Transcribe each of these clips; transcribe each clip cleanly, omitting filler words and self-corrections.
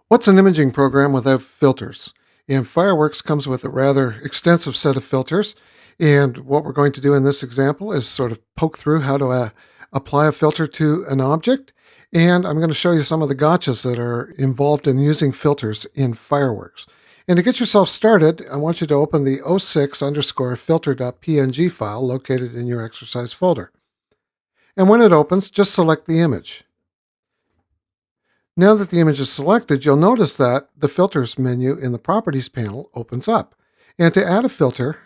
What's an imaging program without filters? And Fireworks comes with a rather extensive set of filters. And what we're going to do in this example is sort of poke through how to apply a filter to an object. And I'm going to show you some of the gotchas that are involved in using filters in Fireworks. And to get yourself started, I want you to open the 06 underscore filter.png file located in your exercise folder. And when it opens, just select the image. Now that the image is selected, you'll notice that the Filters menu in the Properties panel opens up. And to add a filter,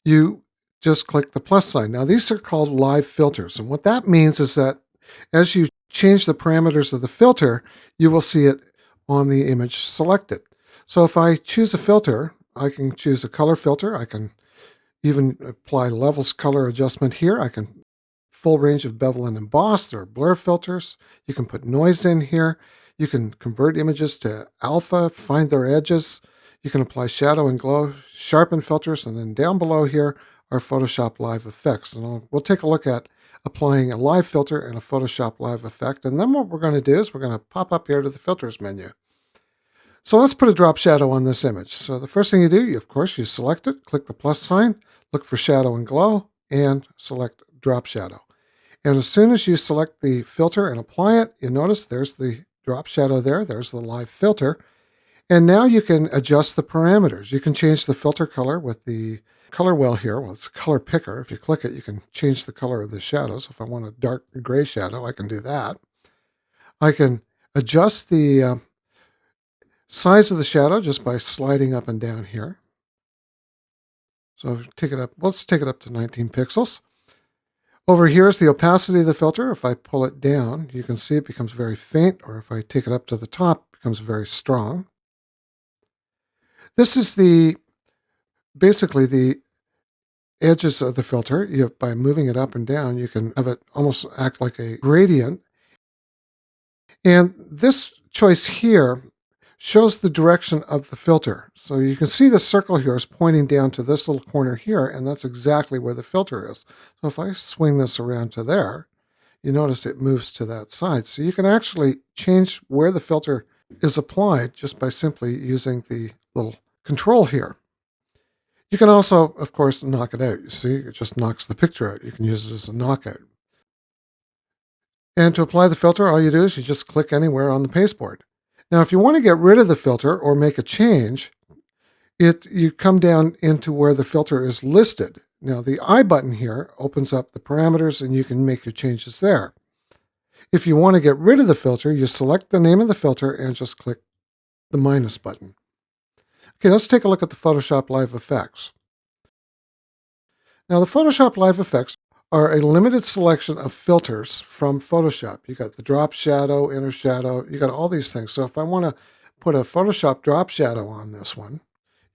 you just click the plus sign. Now, these are called live filters. And what that means is that as you change the parameters of the filter, you will see it on the image selected. So if I choose a filter, I can choose a color filter. I can even apply levels color adjustment here. I can full range of bevel and emboss. There are blur filters. You can put noise in here. You can convert images to alpha, find their edges. You can apply shadow and glow, sharpen filters, and then down below here are Photoshop Live effects. And we'll take a look at applying a live filter and a Photoshop Live effect. And then what we're going to do is we're going to pop up here to the filters menu. So let's put a drop shadow on this image. So the first thing you do, of course, you select it, click the plus sign, look for shadow and glow, and select drop shadow. And as soon as you select the filter and apply it, you notice there's the drop shadow there. There's the live filter. And now you can adjust the parameters. You can change the filter color with the color wheel here. Well, it's a color picker. If you click it, you can change the color of the shadows. If I want a dark gray shadow, I can do that. I can adjust the size of the shadow just by sliding up and down here. So take it up. Let's take it up to 19 pixels. Over here is the opacity of the filter. If I pull it down, you can see it becomes very faint, or if I take it up to the top, it becomes very strong. This is basically the edges of the filter. By moving it up and down, you can have it almost act like a gradient. And this choice here shows the direction of the filter. So you can see the circle here is pointing down to this little corner here, and that's exactly where the filter is. So if I swing this around to there, you notice it moves to that side. So you can actually change where the filter is applied just by simply using the little control here. You can also, of course, knock it out. You see, it just knocks the picture out. You can use it as a knockout. And to apply the filter, all you do is you just click anywhere on the pasteboard. Now, if you want to get rid of the filter or make a change, you come down into where the filter is listed. Now, the I button here opens up the parameters and you can make your changes there. If you want to get rid of the filter, you select the name of the filter and just click the minus button. Okay, let's take a look at the Photoshop Live effects. Now, the Photoshop Live effects are a limited selection of filters from Photoshop. You got the drop shadow, inner shadow, you got all these things. So if I want to put a Photoshop drop shadow on this one,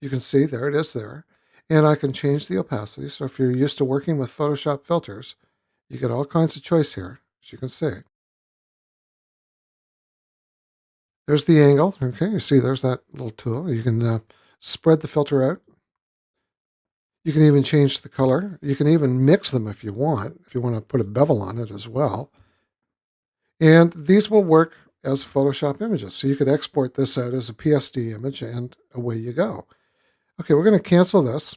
you can see there it is there. And I can change the opacity. So if you're used to working with Photoshop filters, you get all kinds of choice here, as you can see. There's the angle. Okay, you see there's that little tool. You can spread the filter out. You can even change the color. You can even mix them if you want to put a bevel on it as well. And these will work as Photoshop images. So you could export this out as a PSD image and away you go. Okay, we're going to cancel this.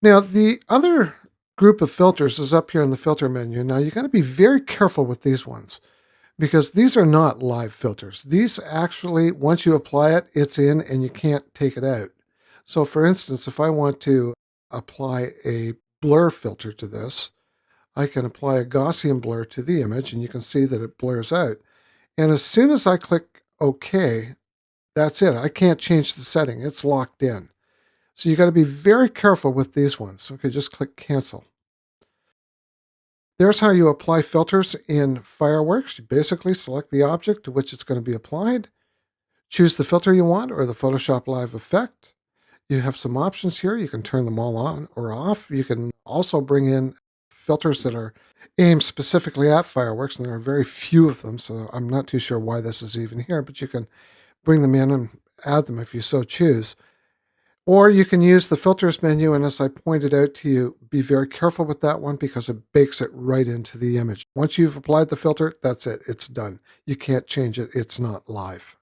Now, the other group of filters is up here in the filter menu. Now, you got to be very careful with these ones because these are not live filters. These actually, once you apply it, it's in and you can't take it out. So for instance, if I want to apply a blur filter to this, I can apply a Gaussian blur to the image and you can see that it blurs out. And as soon as I click OK, that's it. I can't change the setting. It's locked in. So you got to be very careful with these ones. Okay, just click cancel. There's how you apply filters in Fireworks. You basically select the object to which it's going to be applied, choose the filter you want or the Photoshop Live effect. You have some options here. You can turn them all on or off. You can also bring in filters that are aimed specifically at Fireworks, and there are very few of them, so I'm not too sure why this is even here, but you can bring them in and add them if you so choose. Or you can use the filters menu, and as I pointed out to you, be very careful with that one because it bakes it right into the image. Once you've applied the filter, that's it. It's done. You can't change it. It's not live.